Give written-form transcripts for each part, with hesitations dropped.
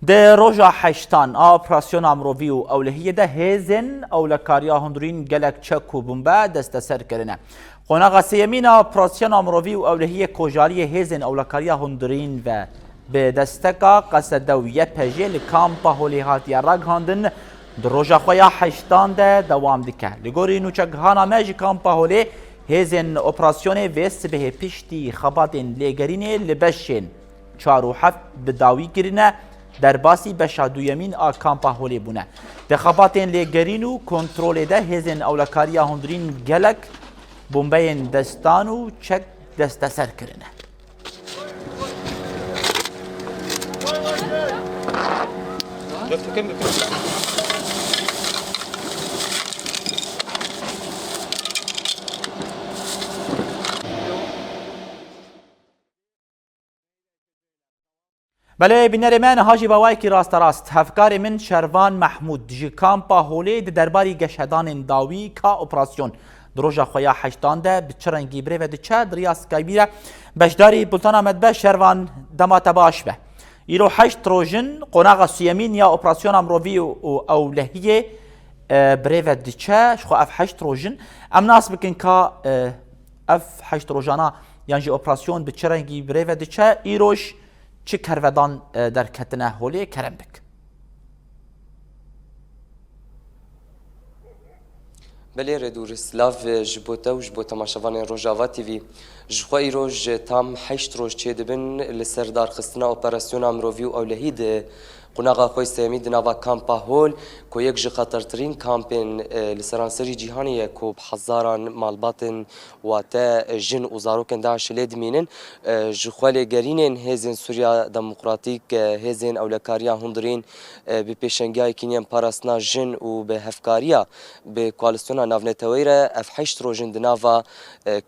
ده روجا حشتان آپراسیون امروی و اولهیه ده هزن اولکاریا هندرین گلک چک و بومبا دست سر کرنه. قناغ سیمین آپراسیون امروی و اولهیه کجاری هزن اولکاریا هندرین و به دستگاه قصد دویه پجه لکامپا هولی هاتی رگ هندن در روجا خویا حشتان ده دوام دکه. لگوری نوچک هانا ماجی کامپا هولی هزن اپراسیون ویست به پیشتی خباتین لگرینه لبشین. چارو هفت بداوی گرینه در باسی بشادویمین کامپا هولی بونه. دخاباتین لگرین و کنترل ده هزن اولکاریا هندرین گلک بومبین دستان و چک دست سر کرنه. بله بینر من هاجی باوای کی راست هفکار من شروان محمود جی کامپا هولی درباری گشتان داوی کا اپراسیون دروجا خویا حشتان ده بچرنگی بره و دچه دریاس کایبیره بشداری بلتان آمد به شروان دمات باش به ایرو حشت روژن قناغ سیمین یا اپراسیون امروی و اولهیه بره و دچه شخو اف حشت روژن ام ناس بکن کا اف حشت روژانا یعنی اپراسیون بچرنگی بره و دچه ایروش چه کروادان در کتنه هولی کرم بک بله ردور سلاف جبوتا و جبوتا ماشوان روجاوا تیوی جخوای روج تام 8 روز چه دبن لسردار خستنا اپراسیون امروی و اولهید قناغا خوی سیمی دناوا کامپا هول کو یک ج خطرترین کامپین لسرانسری جهانی کو بحزاران مالباتن و تا جن وزاروکن داعش لدمینن جخوال گرینن هزن سوریا دموکراتیک هزن اولکاریا هندرین به پیشنگای کینیم پاراسنا جن و به هفکاریا به کوالسیون نافنتویره اف 8 روزن دناوا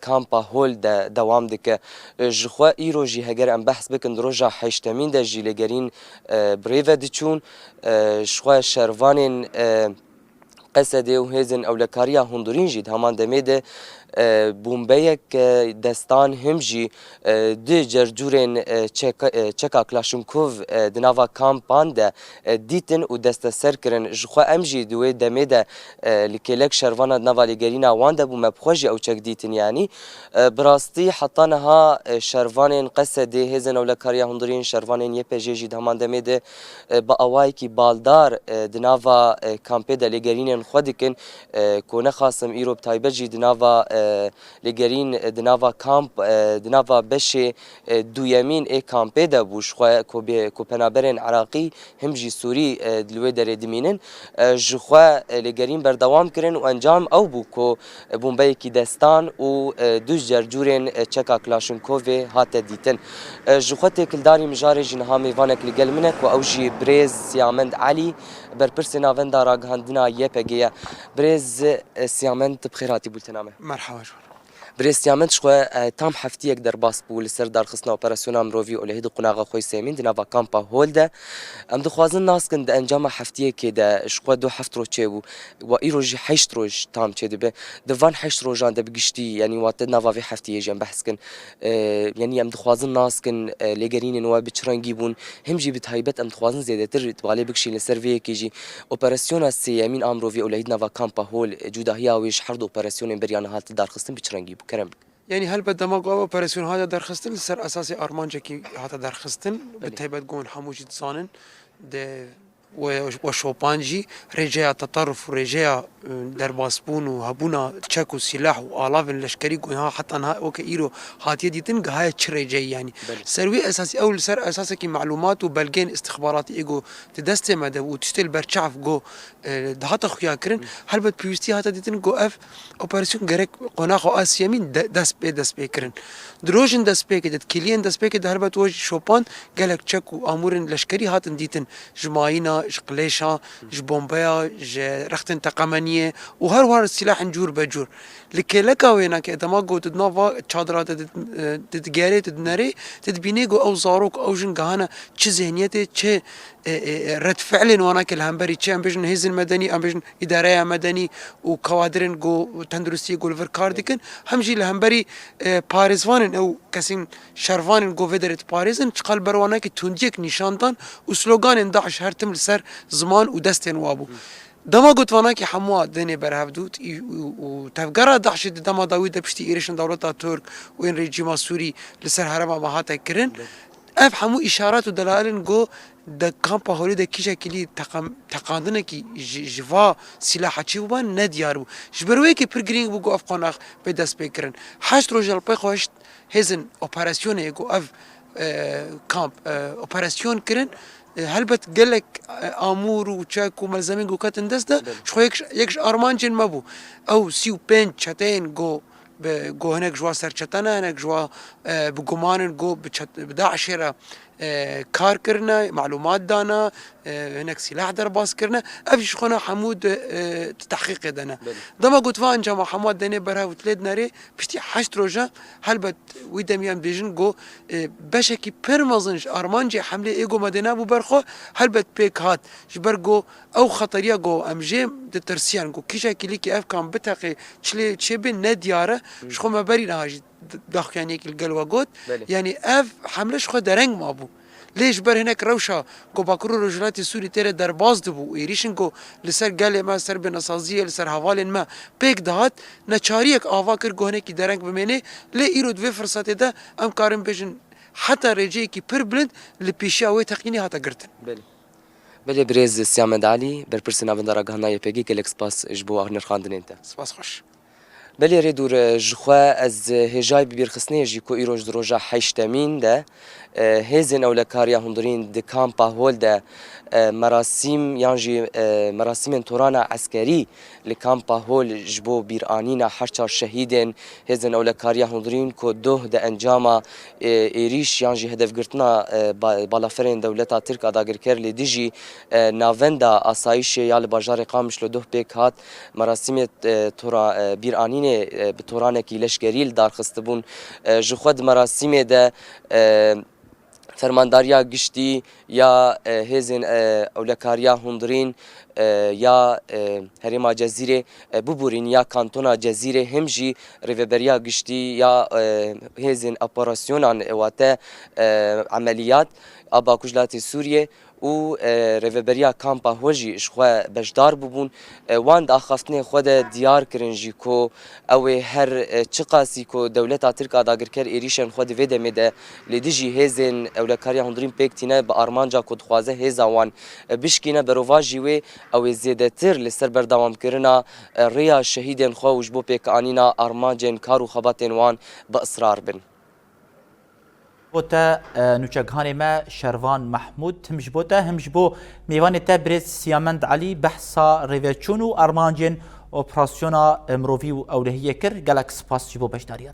کامپا هول دوام دکه جخوا ایرو جی هگر ام بحث بکن دروجا 8 مین د جیلگرین بریو دچون شخوا شروانین قصده و هزن اولکاریا هندورین جید همان دمیده بومبیک دستان همجی دو جرجورین چکا کلاشنکوف دناوا کامپان ده دیتن و دست سر کرن جخوا امجی دوی دمیده لکلک شروانا دناوا لگرینا وانده بو مبخوجی او چک دیتن یعنی براستی حتی نها شروانین قصده هزن اولکاریا هندورین شروانین یه پیجی جید همان دمیده با اوای کی بالدار دناوا کامپه ده لگرینین خودکن کونه خاصم ایروب تایبه جی دناوا لگرین دناوا کامپ دناوا بشه دویمین ای کامپه ده بوش خواه کو پنابرین عراقی همجی سوری دلوی در دمینن جخوا لگرین بردوام کرن و انجام او بو کو بومبای کی دستان و دوش جرجورین چکا کلاشنکوف هات دیتن جخوا تکلداری مجاری جنها میوانک لگل منک و اوجی بریز سیامند علی برپرس ناوندا راگهاندنا یپگیه بريز سيامنت بخيراتي بولتنامه مرحبا بريز سيامنت شخوا تام حفتيك در باس بول سر دار خصنا اوبراسيون امروفي ولهيد قناغه خوي سيمين دنا كامبا هولدا ام دخوازن ناس كن انجام حفتيه كده شخوا دو حفت رو تشيبو و ايروج 8 روج تام تشدي به دفان 8 روجان ده بقشتي يعني وات نافا في حفتيه جنب بحث كن يعني ام دخوازن ناس كن ليغرين و بتشرنجيبون همجي بتهيبت ام دخوازن زيادتر تبالي بكشي لسيرفي كيجي اوبراسيون سيمين امروفي ولهيد نافا كامبا هول جودا هي ويش حرد اوبراسيون بريان هات دار خصن بتشرنجيبو كرم يعني هل بدما قوة اوبراسيون هذا درخستن لسر اساسي ارمانجا كي هذا درخستن بتهيبت قون حموجي تصانن ده وشوبانجي رجاء تطرف ورجاء درباسبون وهبونا تشاكو سلاح والاف لشكري قونها حتى انها اوكيرو هاتيه ديتن هاي تشريجي يعني سروي اساسي اول سر اساسي كي معلومات وبلجين استخباراتي ايجو تدستي مدى وتشتل برشعف جو دهات اخويا كرن هل بد بيوستي هاتا ديتن جو اف اوبراسيون غريك قناخو اسيامين داس بي كرن دروجن داس بي كده كلين داس بي كده هل بد وج شوبان قالك تشاكو امورن لشكري هاتن ديتن جماينا قليشة بومبايا رختن تقامنية وهر السلاح نجور بجور لكي لكا وينك إذا ما قلت تدنافا تشادرات تتجاري تدناري تدبيني جو أو زاروك أو جن جهانا تش ذهنيته تش رد فعل واناك الهمبري تشي ام بيجن هيزن مدني ام بيجن اداريه مدني وكوادرن جو تندرستي جو الفر كارديكن همجي الهمبري باريس وانن او كاسين شرفان جو فيدرت باريزن تقال برواناك تونجيك نشانتان وسلوغان داعش هرتم لسر زمان ودستن وابو دما قلت واناكي حموا دني برهفدوت وتفقرا داعش دما داويد بشتي ايريشن دولتا ترك وين ريجيما السوري لسر هرما مهاتا كرن اف حمو اشارات ودلائل جو د كامبا هولي د كيشا كلي تقاندنا كي جفا سلاح تشوبان نديارو جبروي كي برجرينج بوغو اف قناخ بداس بكرن حاش روجال بيخوش هيزن اوبراسيون يجو اف كامب اوبراسيون كرن هلبت قال لك امور وتشاك وملزمين جو كاتن دستا شو يكش ارمانجن مابو او سيو بين تشاتين جو جو هناك جوا سرچتنا هناك جوا بگمان جو بداعش کار کرنا معلومات دانا هناك سلاح درباس کرنا افش خنا حمود تحقيق دنا دما قلت فان جما حمود دني برها وتلد ناري بشتي حشت روجا هلبت ويدميان بيجن جو بشكي بيرمزنش ارمانجي حمله ايجو مدينه بو برخو هلبت بيك هات جبرجو او خطريه جو امجي دترسيان جو كيشا كليكي اف كان بتاقي تشبين ندياره شخو ما بري نهاجي داخل يعني القلوة قوت يعني اف حملش خو درنگ ما بو ليش بر هناك روشا كو باكرو رجلات السوري تيري درباز دبو ايريشن كو لسر قال ما سر بنصازيه لسر حوالين ما بيك دهات نچاريك افاكر كو هناك درنگ بمني لي ايرود في فرصه ده ام كارم بيجن حتى رجي كي بيربلند لبيشاوي تقيني هاتا قرتن بله بريز سيامد علي بربرسنا بندرا غانا يبيجي كلكس باس جبو اغنر خاندن انت سباس خوش بله ریدور جخوا از هجای ببیر خسنه جی کو ایروج دروجا حیشتمین ده هزن اولکاریا هندرین د کامپا هول ده مراسم یانجی مراسم تورانا عسکری لکامپا هول جبو بیرانینا حشر شهیدن هزن اولکاریا هندرین کو دوه ده انجاما ایریش یانجی هدف گرتنا بالافرین دولتا ترک اداگر کر لیدیجی ناوندا آسایش یال بازار قامش لو دوه پیک هات مراسم تورا بیرانین به تورانه کی لشکریل دارخستبون جخود مراسم ده فرمانداریا گشتی یا هزن اولکاریا هندرین یا هریما جزیره ببورین یا کانتونا جزیره همجی ریوبریا گشتی یا هزن اپراسیونان واته عملیات ابا کجلات سوریه و ریوبریا کامپا هوجی شخوا بجدار ببون وان داخفتنه خود دیار کرنجی کو او هر چقاسی کو دولت ترک اداگر کر ایریشن خود ویده میده لیدیجی هزن اولکاریا هندرین پیکتینه با ارمانجا کد خوازه هزاوان بشکینه برواجی و او زیاده تر لسر بردوام کرنا ریا شهیدن خو وجبو پیک انینا ارمانجن کارو خباتن وان با اصرار بن بوتا نوچگهانی ما شروان محمود همش بوتا همش بو میوان تبرز سیامند علی بحثا ریوچون و ارمانجن اپراسیونا مروفی و اولهیه کر گلکس پاس جبو بشداریات